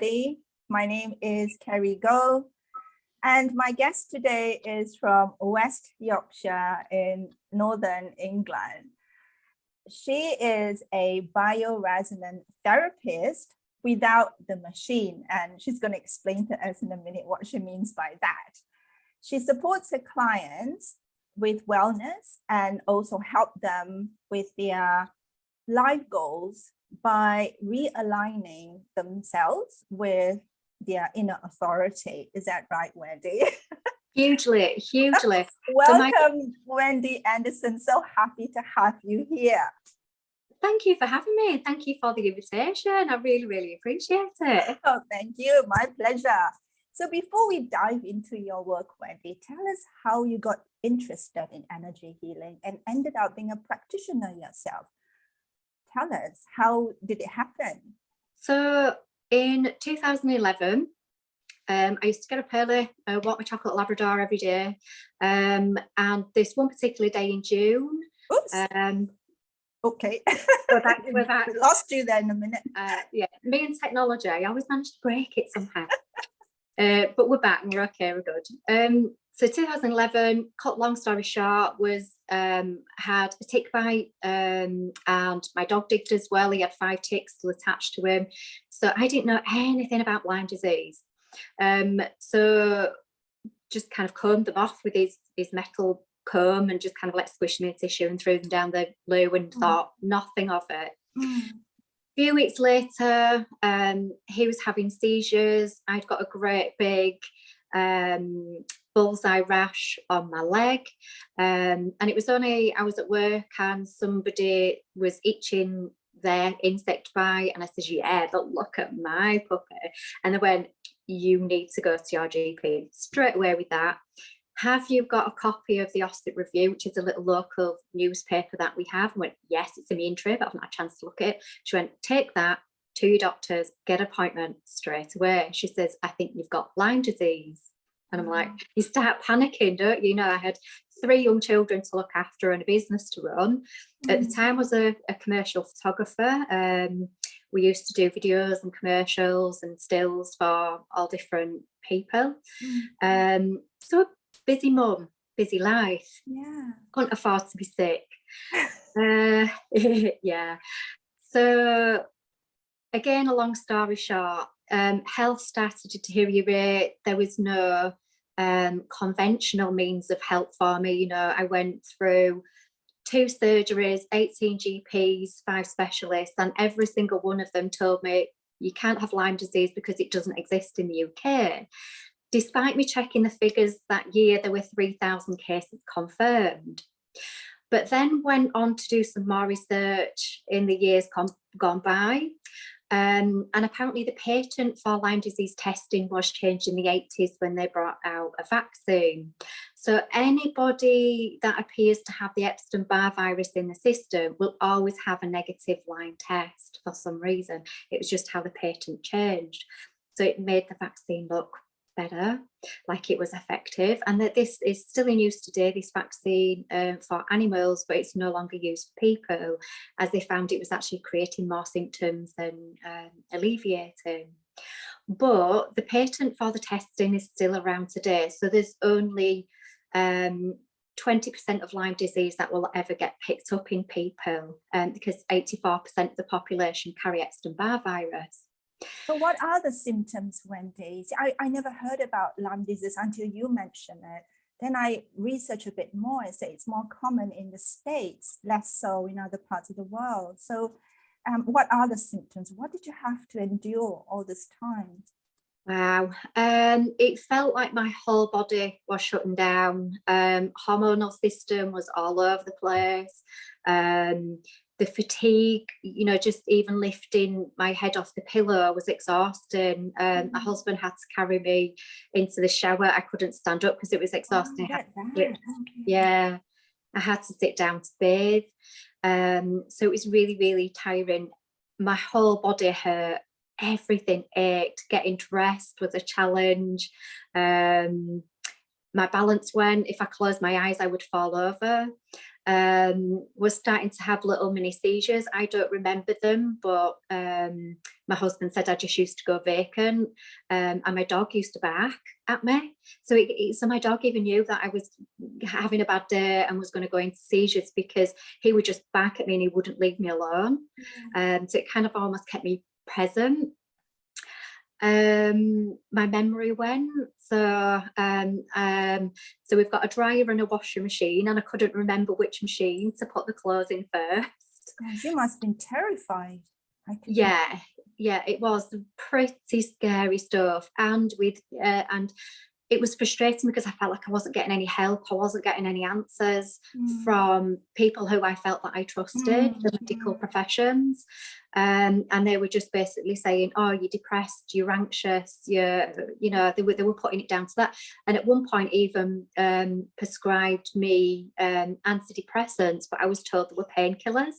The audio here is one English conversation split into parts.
My name is Carrie Go, and my guest today is from West Yorkshire in Northern England. She is a bioresonance therapist without the machine, and she's going to explain to us in a minute what she means by that. She supports her clients with wellness and also help them with their life goals by realigning themselves with their inner authority. Is that right, Wendy? Hugely. Welcome, Wendy Anderson. So happy to have you here. Thank you for having me. Thank you for the invitation. I really appreciate it. Oh, thank you. My pleasure. So before we dive into your work, Wendy, tell us how you got interested in energy healing and ended up being a practitioner yourself. Tell us, how did it happen? So in 2011, I used to get up early, walk my chocolate Labrador every day. And this one particular day in June. Oops. Okay. We're back. We lost you there in a minute. Yeah, me and technology, I always manage to break it somehow. But we're back and we're okay, we're good. So 2011, cut long story short, was had a tick bite, and my dog did as well. He had 5 ticks still attached to him. So I didn't know anything about Lyme disease. So just kind of combed them off with his metal comb and just kind of squish them in tissue and threw them down the loo and thought nothing of it. A few weeks later, he was having seizures. I'd got a great big bullseye rash on my leg, and it was only I was at work and somebody was itching their insect bite, and I said, yeah, but look at my puppy. And they went, you need to go to your GP straight away with that. Have you got a copy of the Ossett Review, which is a little local newspaper that we have? I went, yes, it's in my intro, but I've not had a chance to look at it. She went, take that to your doctors, get an appointment straight away. She says, I think you've got Lyme disease. And I'm like, you start panicking, don't you? You know, I had 3 young children to look after and a business to run. At the time, I was a commercial photographer. We used to do videos and commercials and stills for all different people. So busy mum, busy life. Yeah. Couldn't afford to be sick. Yeah. So again, a long story short, health started to deteriorate. There was no conventional means of help for me. You know, I went through 2 surgeries, 18 GPs, 5 specialists, and every single one of them told me you can't have Lyme disease because it doesn't exist in the UK. Despite me checking the figures that year, there were 3,000 cases confirmed. But then went on to do some more research in the years gone by. And apparently the patent for Lyme disease testing was changed in the 80s when they brought out a vaccine. So anybody that appears to have the Epstein-Barr virus in the system will always have a negative Lyme test for some reason. It was just how the patent changed. So it made the vaccine look better, like it was effective, and that this is still in use today, this vaccine for animals, but it's no longer used for people, as they found it was actually creating more symptoms than alleviating. But the patent for the testing is still around today, so there's only 20% of Lyme disease that will ever get picked up in people, because 84% of the population carry Epstein-Barr virus. So what are the symptoms, Wendy? I never heard about Lyme disease until you mentioned it. Then I researched a bit more and say it's more common in the States, less so in other parts of the world. So what are the symptoms? What did you have to endure all this time? Wow. It felt like my whole body was shutting down. Hormonal system was all over the place. The fatigue, you know, just even lifting my head off the pillow was exhausting. My husband had to carry me into the shower. I couldn't stand up because it was exhausting. Yeah, I had to sit down to bathe. So it was really tiring. My whole body hurt. Everything ached. Getting dressed was a challenge. My balance went. If I closed my eyes, I would fall over. was starting to have little mini seizures. I don't remember them, but my husband said I just used to go vacant, and my dog used to bark at me. So so my dog even knew that I was having a bad day and was going to go into seizures, because he would just bark at me and he wouldn't leave me alone. So it kind of almost kept me present. My memory went, so we've got a dryer and a washing machine, and I couldn't remember which machine to put the clothes in first. Gosh, you must have been terrified. Yeah, it was pretty scary stuff, and it was frustrating because I felt like I wasn't getting any help. I wasn't getting any answers from people who I felt that I trusted, the medical professions. And they were just basically saying, oh, you're depressed, you're anxious, they were putting it down to that. And at one point even prescribed me antidepressants, but I was told they were painkillers.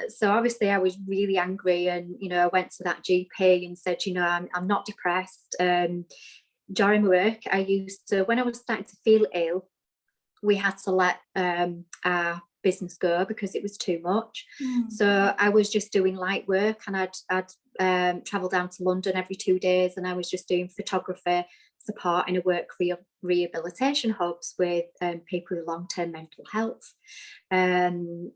So obviously I was really angry, and I went to that GP and said, I'm not depressed. During my work, when I was starting to feel ill, we had to let our business go because it was too much. So I was just doing light work, and I'd travel down to London every 2 days, and I was just doing photography support in a work rehabilitation hubs with people with long-term mental health. And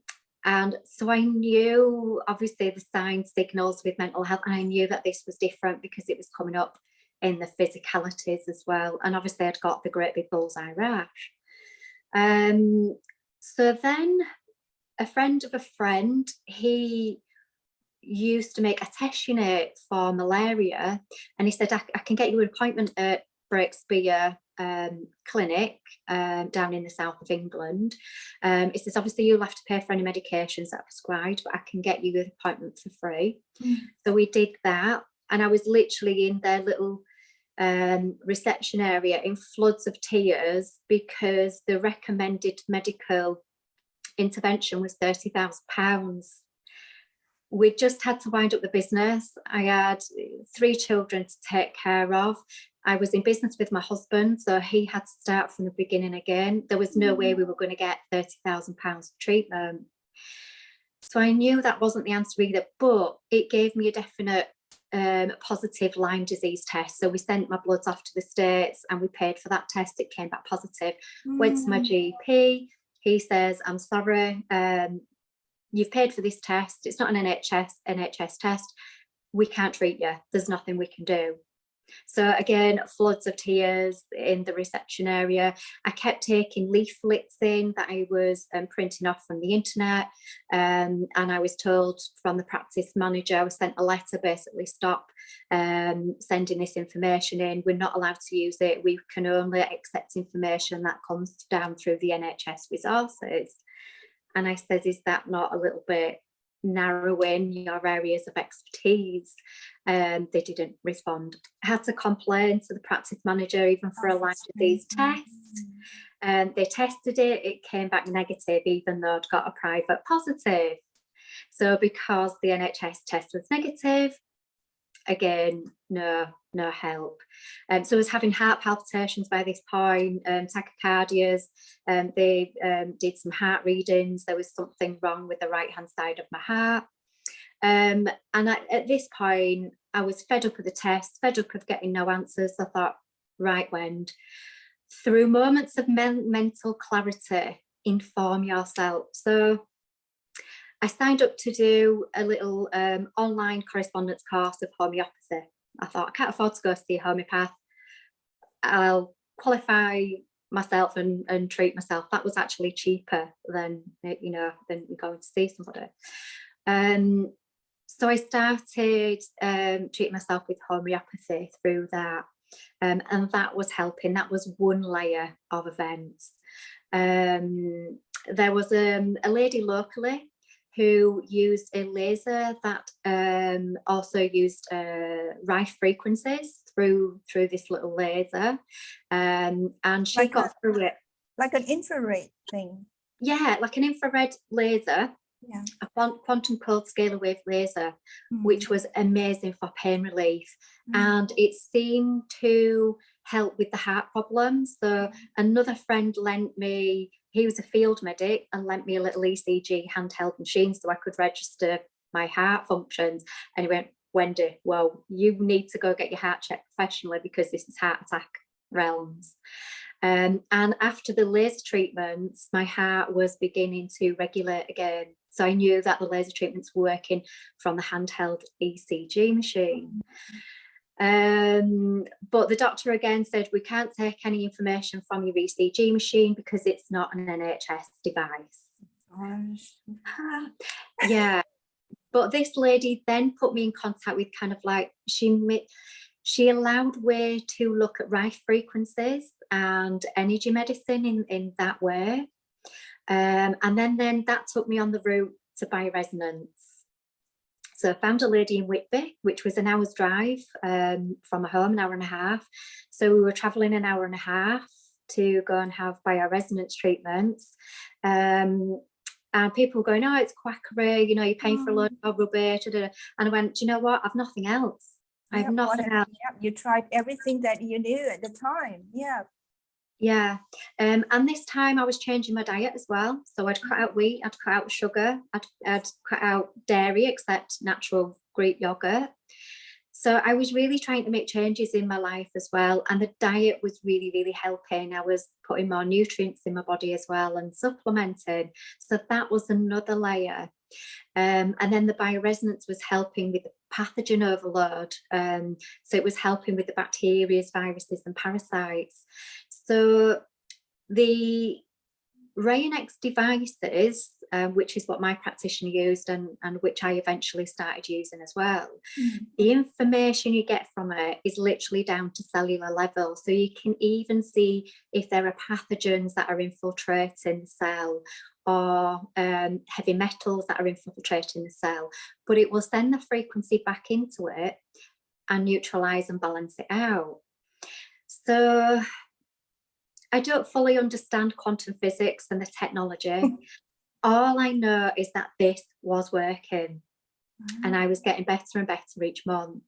so I knew, obviously, the sign signals with mental health, and I knew that this was different because it was coming up in the physicalities as well. And obviously I'd got the great big bullseye rash. So then a friend of a friend, he used to make a test unit for malaria, and he said, I can get you an appointment at Breakspear clinic down in the south of England. He says, obviously you'll have to pay for any medications that are prescribed, but I can get you an appointment for free. So we did that, and I was literally in their little reception area in floods of tears, because the recommended medical intervention was £30,000. We just had to wind up the business. I had 3 children to take care of. I was in business with my husband, so he had to start from the beginning again. There was no way we were going to get £30,000 of treatment. So I knew that wasn't the answer either, but it gave me a definite positive Lyme disease test. So we sent my bloods off to the States, and we paid for that test. It came back positive. Went to my GP. He says, I'm sorry, you've paid for this test. It's not an NHS test. We can't treat you. There's nothing we can do. So again, floods of tears in the reception area. I kept taking leaflets in that I was printing off from the internet, and I was told from the practice manager, I was sent a letter, basically, stop sending this information in. We're not allowed to use it. We can only accept information that comes down through the NHS resources. And I said, is that not a little bit narrowing your areas of expertise? They didn't respond. I had to complain to the practice manager even for a Lyme disease test. They tested it. It came back negative, even though I'd got a private positive. So because the NHS test was negative, again, no help. So I was having heart palpitations by this point, tachycardias. They did some heart readings. There was something wrong with the right hand side of my heart. And at this point, I was fed up with the test, fed up of getting no answers. I thought, right, Wendy, through moments of mental clarity, inform yourself. So I signed up to do a little online correspondence course of homeopathy. I thought, I can't afford to go see a homeopath. I'll qualify myself and treat myself. That was actually cheaper than going to see somebody. So I started treating myself with homeopathy through that, and that was helping. That was one layer of events. There was a lady locally who used a laser that also used Rife frequencies through this little laser, and she got through it. Like an infrared thing. Yeah, like an infrared laser. Yeah. a quantum cold scalar wave laser, which was amazing for pain relief. And it seemed to help with the heart problems. So another friend lent me, he was a field medic, and lent me a little ECG handheld machine so I could register my heart functions. And he went, Wendy, well, you need to go get your heart checked professionally, because this is heart attack realms. And after the laser treatments, my heart was beginning to regulate again. So I knew that the laser treatments were working from the handheld ECG machine. But the doctor again said, we can't take any information from your ECG machine because it's not an NHS device. Yeah. But this lady then put me in contact with kind of like, she allowed way to look at Rife frequencies and energy medicine in that way. And then that took me on the route to bioresonance. So I found a lady in Whitby, which was an hour's drive from home, an hour and a half. So we were traveling an hour and a half to go and have bioresonance treatments. And people were going, oh, it's quackery, you know, you're paying for a load of rubbish. And I went, do you know what? I've nothing else. I have nothing else. Yeah, you tried everything that you knew at the time. Yeah. Yeah. And this time I was changing my diet as well. So I'd cut out wheat, I'd cut out sugar, I'd cut out dairy except natural Greek yogurt. So I was really trying to make changes in my life as well. And the diet was really, really helping. I was putting more nutrients in my body as well and supplementing. So that was another layer. And then the bioresonance was helping with the pathogen overload. So it was helping with the bacteria, viruses and parasites. So the Rayonex devices, which is what my practitioner used and which I eventually started using as well, the information you get from it is literally down to cellular level. So you can even see if there are pathogens that are infiltrating the cell, or heavy metals that are infiltrating the cell, but it will send the frequency back into it and neutralize and balance it out. So I don't fully understand quantum physics and the technology. All I know is that this was working and I was getting better and better each month.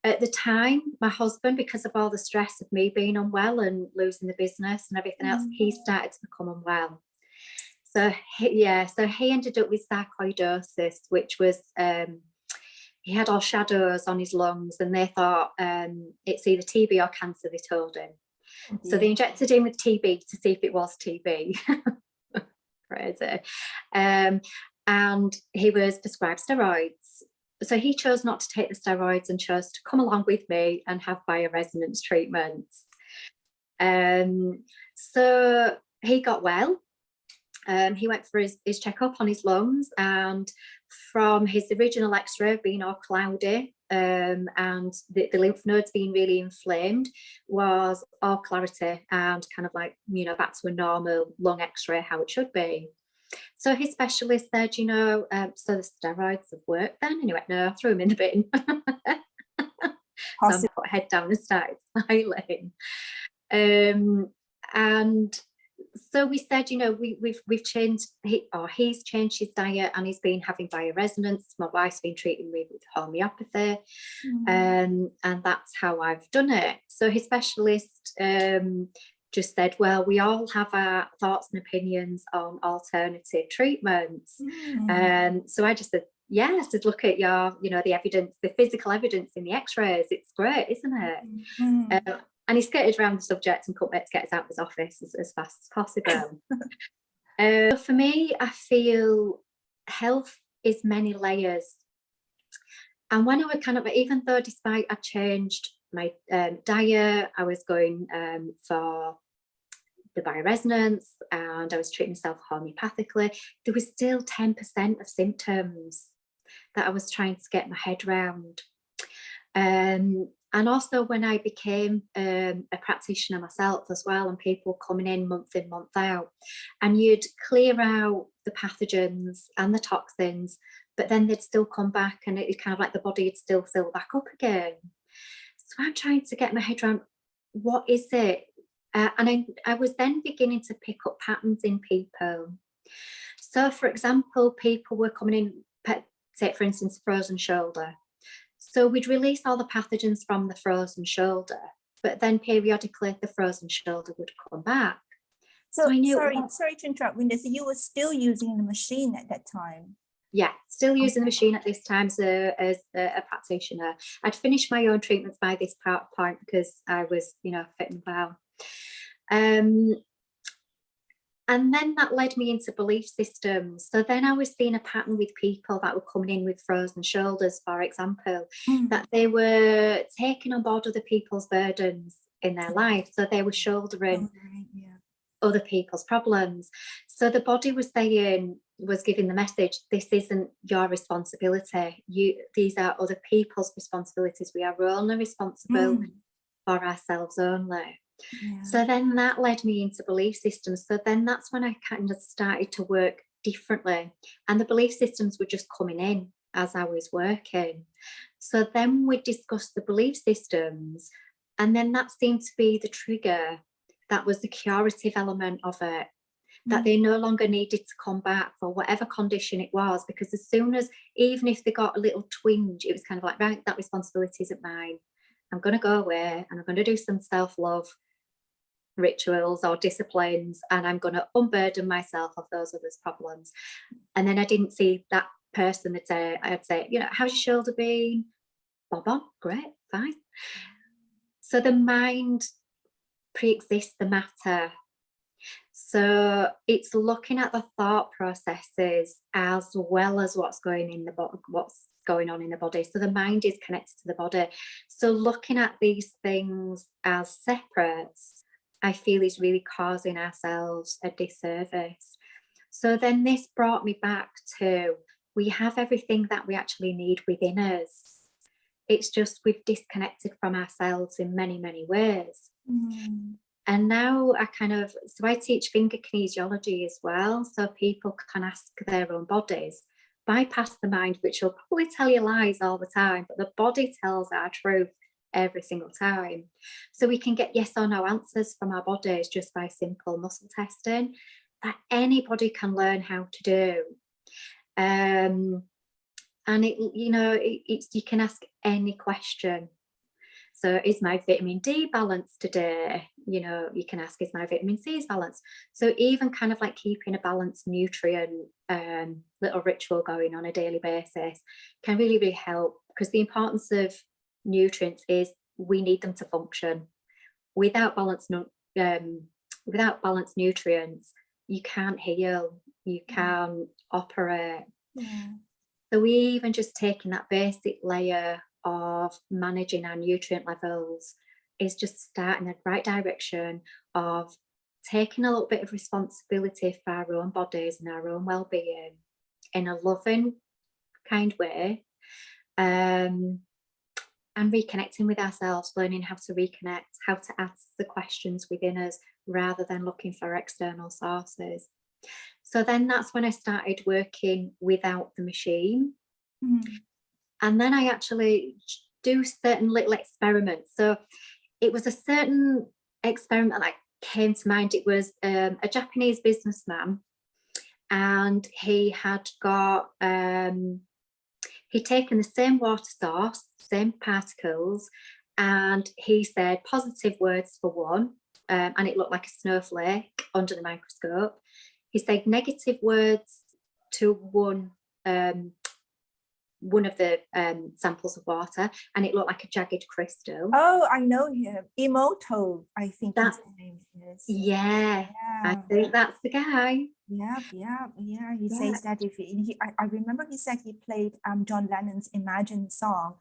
At the time, my husband, because of all the stress of me being unwell and losing the business and everything else, he started to become unwell. So he ended up with sarcoidosis, which was, he had all shadows on his lungs and they thought it's either TB or cancer, they told him. So they injected him with TB to see if it was TB. Crazy. And he was prescribed steroids. So he chose not to take the steroids and chose to come along with me and have bioresonance treatments. So he got well. He went for his checkup on his lungs, and from his original x-ray being all cloudy and the lymph nodes being really inflamed, was all clarity and kind of like, you know, back to a normal lung x-ray, how it should be. So his specialist said, you know, so the steroids have worked then? And he went, no, I threw him in the bin. So I put head down and started smiling. And so we said, you know, we've changed, he's changed his diet and he's been having bioresonance. My wife's been treating me with homeopathy, and that's how I've done it. So his specialist just said, well, we all have our thoughts and opinions on alternative treatments. So I just said, yes, just look at your, you know, the evidence, the physical evidence in the x-rays. It's great, isn't it? And he skirted around the subject and couldn't wait to get us out of his office as fast as possible. For me, I feel health is many layers. And when I was kind of, even though despite I changed my diet, I was going for the bioresonance and I was treating myself homeopathically, there was still 10% of symptoms that I was trying to get my head around. And also when I became a practitioner myself as well, and people coming in, month out, and you'd clear out the pathogens and the toxins, but then they'd still come back and it kind of like the body would still fill back up again. So I'm trying to get my head around, what is it? And I was then beginning to pick up patterns in people. So for example, people were coming in, say for instance, frozen shoulder. So we'd release all the pathogens from the frozen shoulder, but then periodically the frozen shoulder would come back. So I knew, sorry to interrupt, Wendy. So you were still using the machine at that time? Yeah, still using the machine at this time as a practitioner. I'd finished my own treatments by this point because I was, fit and well. And then that led me into belief systems. So then I was seeing a pattern with people that were coming in with frozen shoulders, for example, that they were taking on board other people's burdens in their life. So they were shouldering other people's problems. So the body was giving the message, this isn't your responsibility. These are other people's responsibilities. We are only responsible for ourselves only. Yeah. So then that led me into belief systems. So then that's when I kind of started to work differently. And the belief systems were just coming in as I was working. So then we discussed the belief systems. And then that seemed to be the trigger. That was the curative element of it. That they no longer needed to come back for whatever condition it was. Because as soon as, even if they got a little twinge, it was kind of like, right, that responsibility isn't mine. I'm going to go away and I'm going to do some self-love rituals or disciplines, and I'm going to unburden myself of those others' problems. And then I didn't see that person that I'd say, how's your shoulder been? Bob, great, fine. So the mind pre-exists the matter. So it's looking at the thought processes as well as what's going on in the body. So the mind is connected to the body. So looking at these things as separate, I feel is really causing ourselves a disservice. So then this brought me back to, we have everything that we actually need within us. It's just we've disconnected from ourselves in many, many ways. And now I teach finger kinesiology as well. So people can ask their own bodies, bypass the mind, which will probably tell you lies all the time, but the body tells our truth every single time. So we can get yes or no answers from our bodies just by simple muscle testing that anybody can learn how to do. And you can ask any question. So is my vitamin D balanced today? You can ask, is my vitamin C balanced? So even kind of like keeping a balanced nutrient little ritual going on a daily basis can really, really help, because the importance of nutrients is we need them to function. Without balanced nutrients, you can't heal, you can't operate. So we even just taking that basic layer of managing our nutrient levels is just starting the right direction of taking a little bit of responsibility for our own bodies and our own well-being in a loving kind way, and reconnecting with ourselves, learning how to reconnect, how to ask the questions within us rather than looking for external sources. So then that's when I started working without the machine. And then I actually do certain little experiments. So it was a certain experiment that came to mind. It was a Japanese businessman, and he had got, he'd taken the same water source, same particles, and he said positive words for one, and it looked like a snowflake under the microscope. He said negative words to one of the samples of water, and it looked like a jagged crystal. Oh, I know him. Emoto, I think his name is. Yeah, I think that's the guy. Yeah. He says that I remember he said he played John Lennon's Imagine song,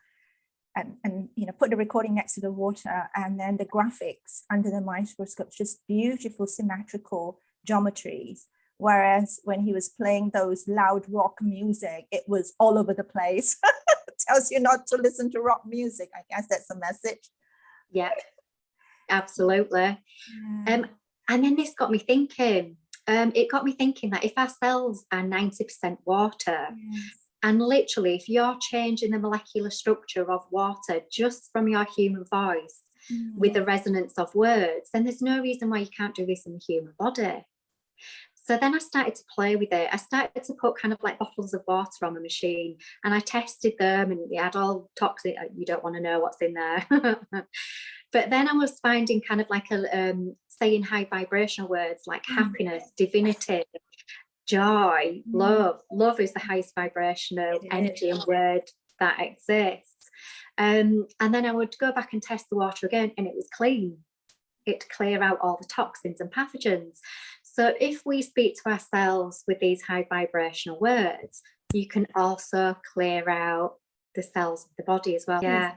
and put the recording next to the water, and then the graphics under the microscope, just beautiful symmetrical geometries. Whereas when he was playing those loud rock music, it was all over the place. Tells you not to listen to rock music. I guess that's a message. Yeah, absolutely. And then this got me thinking. It got me thinking that if our cells are 90% water, and literally if you're changing the molecular structure of water just from your human voice with the resonance of words, then there's no reason why you can't do this in the human body. So then I started to play with it. I started to put kind of like bottles of water on the machine, and I tested them, and they had all toxic, you don't want to know what's in there. But then I was finding kind of like saying high vibrational words like happiness, divinity, joy, love. Love is the highest vibrational energy and word that exists. And then I would go back and test the water again, and it was clean. It'd clear out all the toxins and pathogens. So if we speak to ourselves with these high vibrational words, you can also clear out the cells of the body as well. Yeah.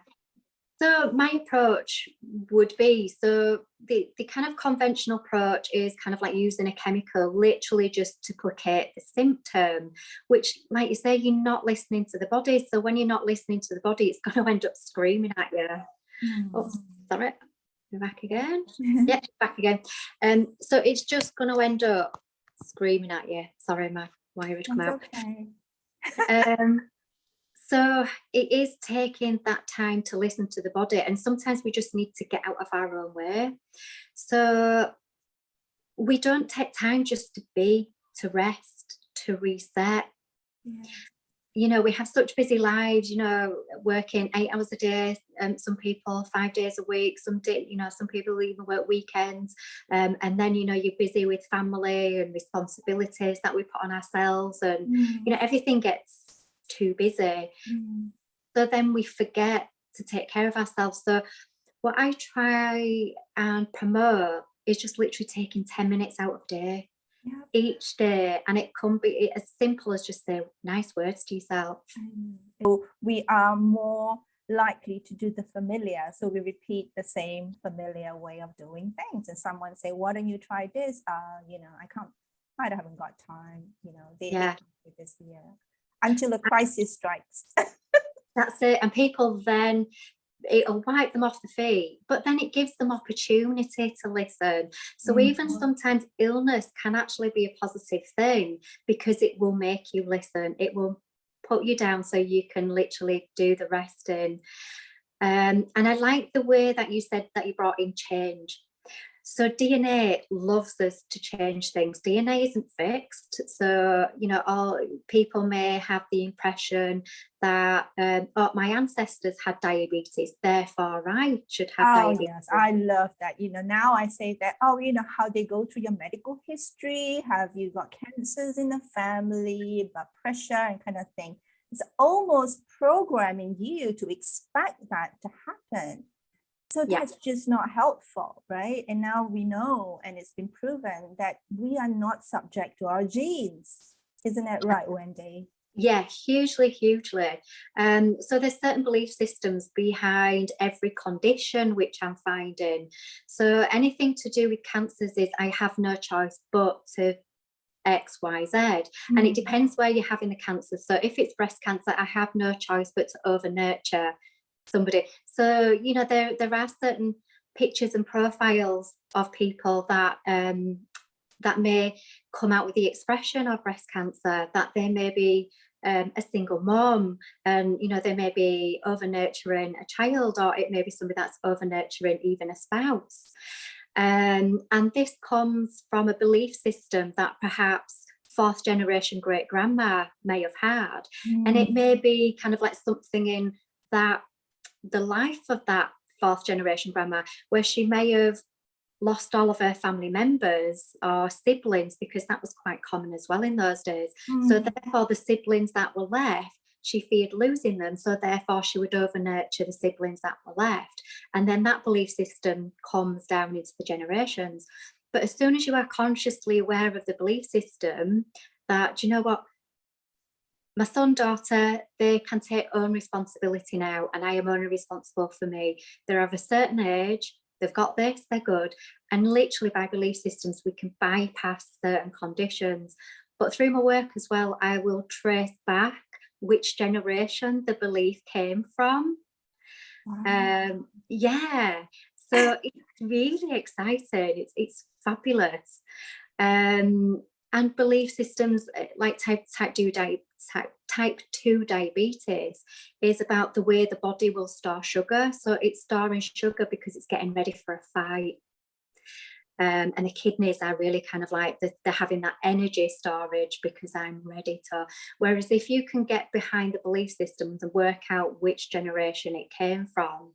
So my approach would be, so the kind of conventional approach is kind of like using a chemical, literally just to placate the symptom, which, like you say, you're not listening to the body. So when you're not listening to the body, it's going to end up screaming at you. Oh, sorry. Go back again. Yeah, back again. So it's just going to end up screaming at you. Sorry, my wire had come out. Okay. So it is taking that time to listen to the body, and sometimes we just need to get out of our own way. So we don't take time just to be, to rest, to reset. Yeah. You know, we have such busy lives, you know, working 8 hours a day, some people 5 days a week, some people even work weekends, and then, you know, you're busy with family and responsibilities that we put on ourselves, and you know, everything gets too busy. So then we forget to take care of ourselves. So what I try and promote is just literally taking 10 minutes out of day each day, and it can be as simple as just say nice words to yourself. So we are more likely to do the familiar, so we repeat the same familiar way of doing things, and someone say, why don't you try this? You know, I haven't got time, you know, they do this year until a crisis strikes. That's it. And people then, it'll wipe them off the feet, but then it gives them opportunity to listen. So even sometimes illness can actually be a positive thing, because it will make you listen. It will put you down so you can literally do the resting. And I like the way that you said that you brought in change. So DNA loves us to change things. DNA isn't fixed. So, you know, all people may have the impression that, oh, my ancestors had diabetes, therefore I should have diabetes. Yes, I love that. You know, now I say that, oh, you know, how they go through your medical history. Have you got cancers in the family, blood pressure and kind of thing. It's almost programming you to expect that to happen. So that's just not helpful, right? And now we know, and it's been proven, that we are not subject to our genes. Isn't that right, Wendy? Yeah, hugely. So there's certain belief systems behind every condition, which I'm finding. So anything to do with cancers is I have no choice but to X, Y, Z. And it depends where you're having the cancer. So if it's breast cancer, I have no choice but to over nurture somebody. So, you know, there are certain pictures and profiles of people that that may come out with the expression of breast cancer, that they may be a single mom, and you know, they may be over nurturing a child, or it may be somebody that's over nurturing even a spouse. And this comes from a belief system that perhaps fourth generation great grandma may have had. And it may be kind of like something in that the life of that fourth generation grandma, where she may have lost all of her family members or siblings, because that was quite common as well in those days. So therefore the siblings that were left, she feared losing them, so therefore she would over nurture the siblings that were left, and then that belief system comes down into the generations. But as soon as you are consciously aware of the belief system, that, you know what, my son, daughter, they can take own responsibility now, and I am only responsible for me. They're of a certain age, they've got this, they're good. And literally by belief systems, we can bypass certain conditions. But through my work as well, I will trace back which generation the belief came from. Wow. Yeah, so it's really exciting. It's fabulous. And belief systems like type 2 diabetes is about the way the body will store sugar. So it's storing sugar because it's getting ready for a fight. And the kidneys are really kind of like they're having that energy storage because I'm ready to. Whereas if you can get behind the belief systems and work out which generation it came from,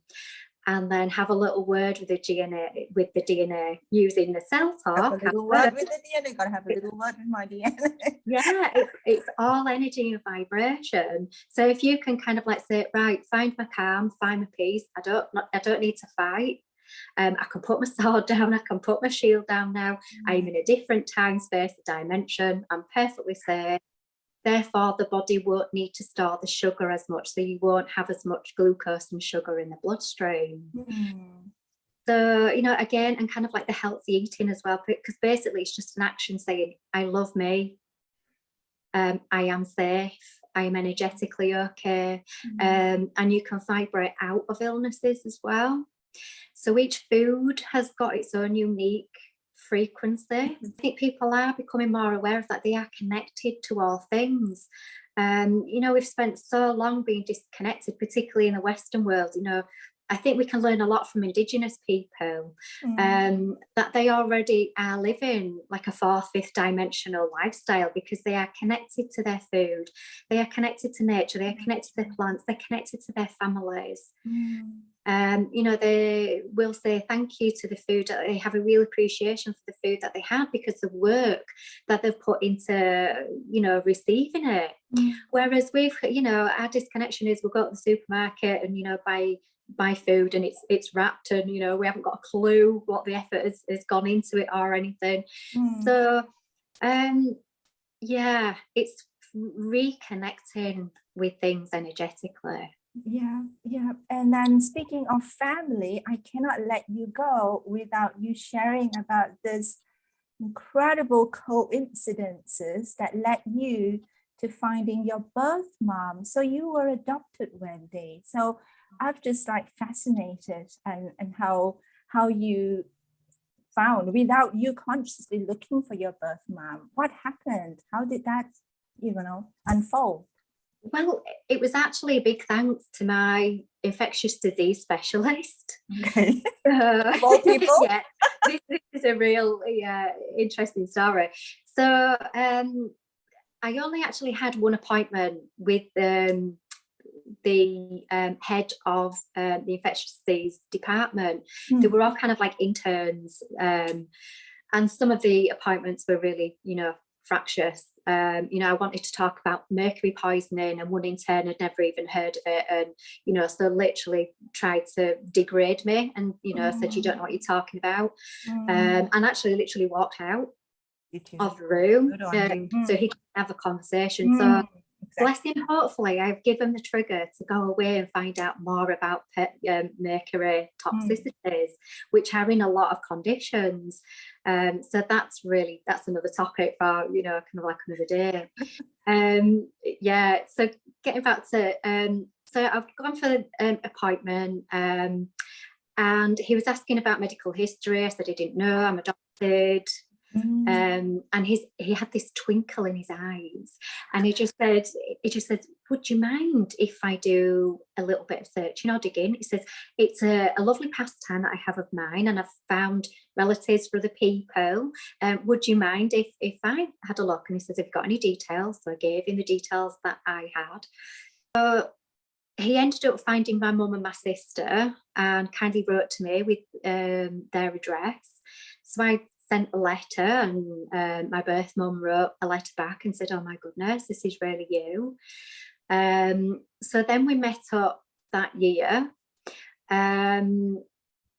and then have a little word with the DNA using the cell talk. Have a little word with the DNA. Got to have a little word with my DNA. Yeah, it's all energy and vibration. So if you can kind of like say, right, find my calm, find my peace. I don't need to fight. I can put my sword down. I can put my shield down now. I'm in a different time, space, dimension. I'm perfectly safe. Therefore, the body won't need to store the sugar as much, so you won't have as much glucose and sugar in the bloodstream. So, you know, again, and kind of like the healthy eating as well, because basically it's just an action saying, I love me, I am safe, I am energetically okay, and you can vibrate out of illnesses as well. So each food has got its own unique frequency. I think people are becoming more aware of that. They are connected to all things. You know, we've spent so long being disconnected, particularly in the Western world. You know, I think we can learn a lot from Indigenous people, that they already are living like a fourth, fifth dimensional lifestyle because they are connected to their food, they are connected to nature, they are connected to their plants, they're connected to their families. You know, they will say thank you to the food. They have a real appreciation for the food that they have because the work that they've put into, you know, receiving it. Whereas we've, you know, our disconnection is we'll go to the supermarket and, you know, buy food and it's wrapped and, you know, we haven't got a clue what the effort has gone into it or anything. So yeah, it's reconnecting with things energetically. Yeah. And then speaking of family, I cannot let you go without you sharing about this incredible coincidences that led you to finding your birth mom. So you were adopted, Wendy. So I've just like fascinated and how you found without you consciously looking for your birth mom. What happened? How did that, you know, unfold? Well, it was actually a big thanks to my infectious disease specialist. Okay. Of all people? Yeah, this is a real interesting story. So I only actually had one appointment with the head of the infectious disease department. They were all kind of like interns, and some of the appointments were really, you know, fractious. You know, I wanted to talk about mercury poisoning and one intern had never even heard of it, and, you know, so literally tried to degrade me and, you know, said you don't know what you're talking about, and actually literally walked out of the room so he could have a conversation. So bless him, hopefully I've given the trigger to go away and find out more about mercury toxicities, which are in a lot of conditions. So that's another topic for, you know, kind of like another day. Yeah, so getting back to, so I've gone for the appointment, and he was asking about medical history. I said I didn't know, I'm adopted. And he had this twinkle in his eyes, and he just said, would you mind if I do a little bit of searching or digging? He says, it's a lovely pastime that I have of mine, and I've found relatives for other people. Would you mind if I had a look? And he says, have you got any details? So I gave him the details that I had. So he ended up finding my mum and my sister and kindly wrote to me with their address. So I sent a letter, and my birth mum wrote a letter back and said, oh my goodness, this is really you. So then we met up that year, and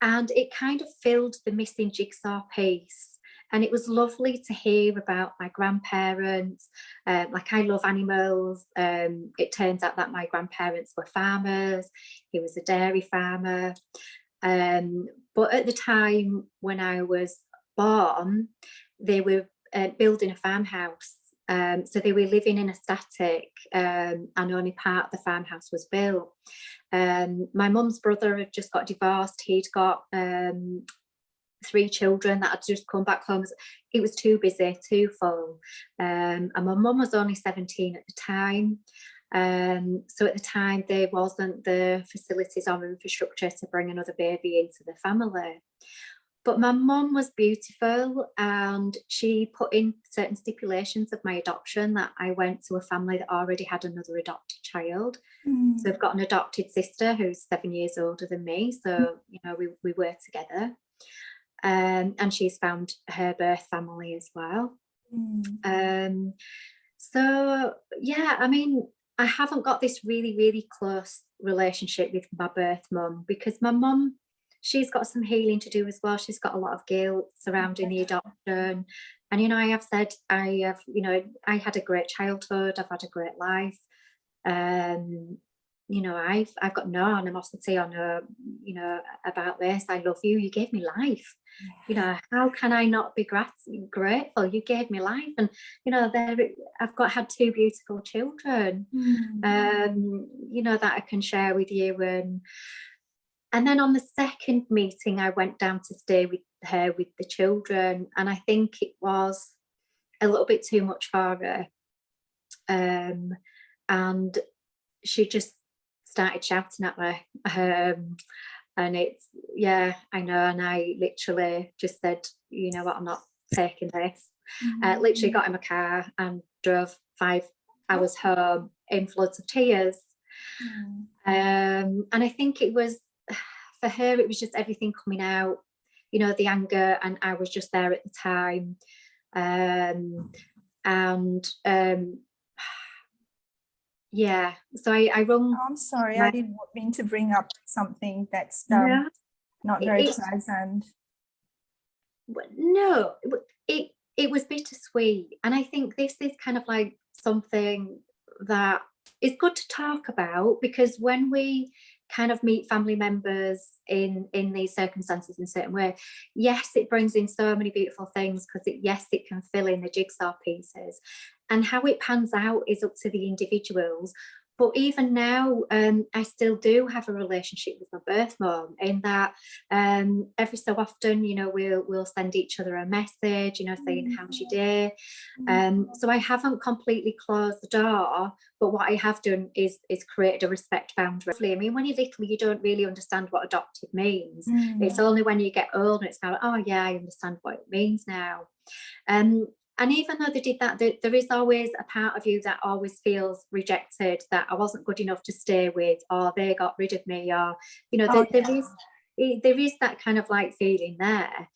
it kind of filled the missing jigsaw piece. And it was lovely to hear about my grandparents. Like, I love animals. It turns out that my grandparents were farmers. He was a dairy farmer. But at the time when I was born, they were building a farmhouse. So they were living in a static, and only part of the farmhouse was built. My mum's brother had just got divorced. He'd got 3 children that had just come back home. It was too busy, too full. And my mum was only 17 at the time. So at the time, there wasn't the facilities or infrastructure to bring another baby into the family. But my mum was beautiful, and she put in certain stipulations of my adoption, that I went to a family that already had another adopted child. So I've got an adopted sister who's 7 years older than me. So, you know, we were together. And she's found her birth family as well. So yeah, I mean, I haven't got this really, really close relationship with my birth mum, because my mum, she's got some healing to do as well. She's got a lot of guilt surrounding the adoption. And, you know, I have said, I have, you know, I had a great childhood, I've had a great life. You know, I've got no animosity or no, you know, about this. I love you. You gave me life. You know, how can I not be grateful? You gave me life, and you know, I've had 2 beautiful children. You know, that I can share with you. And then on the second meeting, I went down to stay with her with the children, and I think it was a little bit too much for her. And she just started shouting at me. And it's, yeah, I know. And I literally just said, you know what, I'm not taking this. Literally got in my car and drove 5 hours home in floods of tears. And I think it was, for her, it was just everything coming out, you know, the anger, and I was just there at the time. Yeah, so I rung. I'm sorry, I didn't mean to bring up something that's not very pleasant. No, it was bittersweet, and I think this is kind of like something that is good to talk about, because when we kind of meet family members in these circumstances in a certain way, yes, it brings in so many beautiful things, because it can fill in the jigsaw pieces, and how it pans out is up to the individuals. But even now, I still do have a relationship with my birth mom, in that every so often, you know, we'll send each other a message, you know, saying, how's your day? So I haven't completely closed the door, but what I have done is created a respect boundary. I mean, when you're little, you don't really understand what adopted means. It's only when you get older, it's kind of, oh yeah, I understand what it means now. And even though they did that, there is always a part of you that always feels rejected, that I wasn't good enough to stay with, or they got rid of me, or, you know, there is that kind of like feeling there.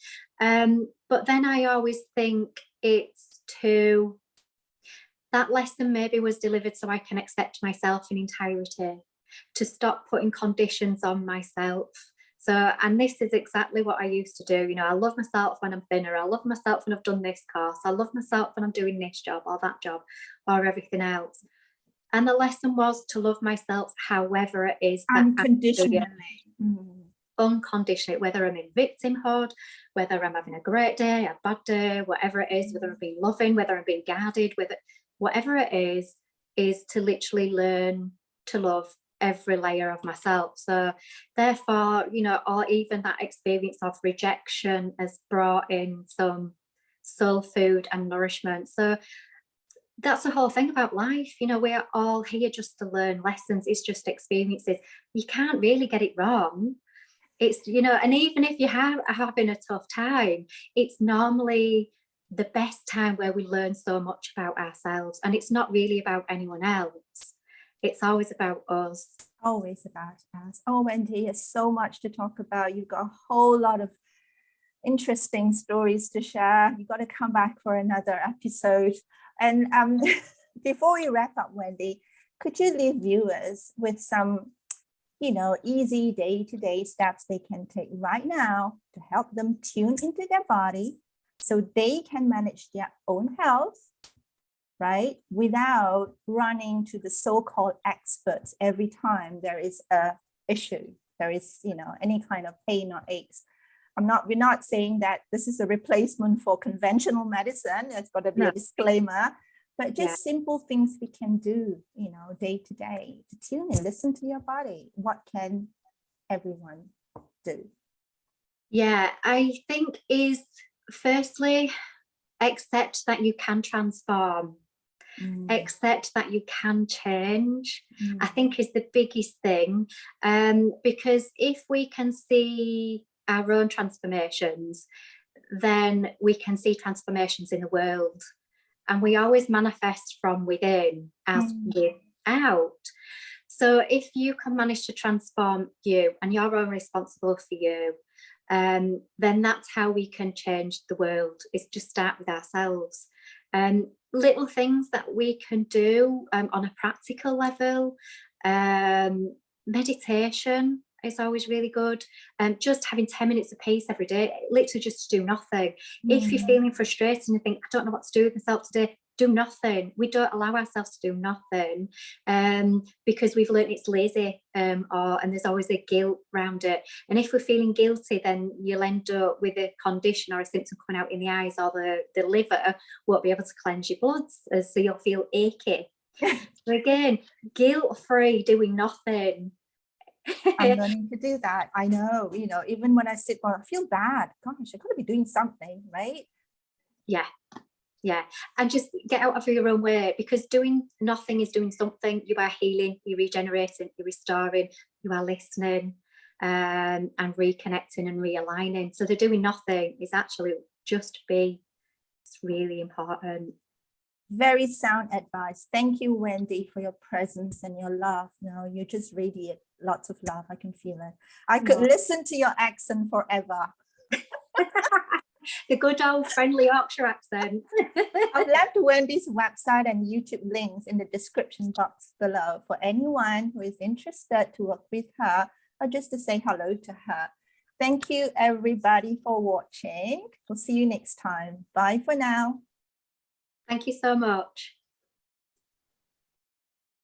But then I always think that lesson maybe was delivered so I can accept myself in entirety, to stop putting conditions on myself. So, and this is exactly what I used to do. You know, I love myself when I'm thinner. I love myself when I've done this course. I love myself when I'm doing this job or that job or everything else. And the lesson was to love myself however it is. Unconditionally. Unconditionally, whether I'm in victimhood, whether I'm having a great day, a bad day, whatever it is, whether I'm being loving, whether I'm being guarded, whatever it is to literally learn to love every layer of myself. So therefore, you know, or even that experience of rejection has brought in some soul food and nourishment. So that's the whole thing about life. You know, we're all here just to learn lessons. It's just experiences. You can't really get it wrong. It's, you know, and even if you are having a tough time, it's normally the best time where we learn so much about ourselves, and it's not really about anyone else. It's always about us. Always about us. Oh, Wendy, there's so much to talk about. You've got a whole lot of interesting stories to share. You've got to come back for another episode. And before we wrap up, Wendy, could you leave viewers with some, you know, easy day-to-day steps they can take right now to help them tune into their body so they can manage their own health, right? Without running to the so-called experts every time there is a issue, there is, you know, any kind of pain or aches. We're not saying that this is a replacement for conventional medicine. It's got to be a disclaimer, but just simple things we can do, you know, day to day to tune in, listen to your body. What can everyone do? Yeah, I think is firstly, accept that you can transform. Accept that you can change, I think is the biggest thing, because if we can see our own transformations, then we can see transformations in the world. And we always manifest from within as without. So if you can manage to transform you and you're only responsible for you, then that's how we can change the world, is just start with ourselves. Little things that we can do on a practical level, meditation is always really good. Just having 10 minutes of peace every day, literally just to do nothing. If you're feeling frustrated and you think, I don't know what to do with myself today, do nothing. We don't allow ourselves to do nothing because we've learned it's lazy, and there's always a guilt around it. And if we're feeling guilty, then you'll end up with a condition or a symptom coming out in the eyes, or the liver won't be able to cleanse your bloods, so you'll feel achy. So again, guilt-free doing nothing. I'm learning to do that. I know, you know, even when I sit down, I feel bad. Gosh, I gotta be doing something, right? Yeah, and just get out of your own way, because doing nothing is doing something. You are healing, you're regenerating, you're restoring, you are listening, and reconnecting and realigning. So the doing nothing is actually just be. It's really important. Very sound advice. Thank you, Wendy, for your presence and your love. You know, you just radiate lots of love. I can feel it. I could listen to your accent forever. The good old friendly Yorkshire accent. I've left Wendy's website and YouTube links in the description box below for anyone who is interested to work with her or just to say hello to her. Thank you, everybody, for watching. We'll see you next time. Bye for now. Thank you so much.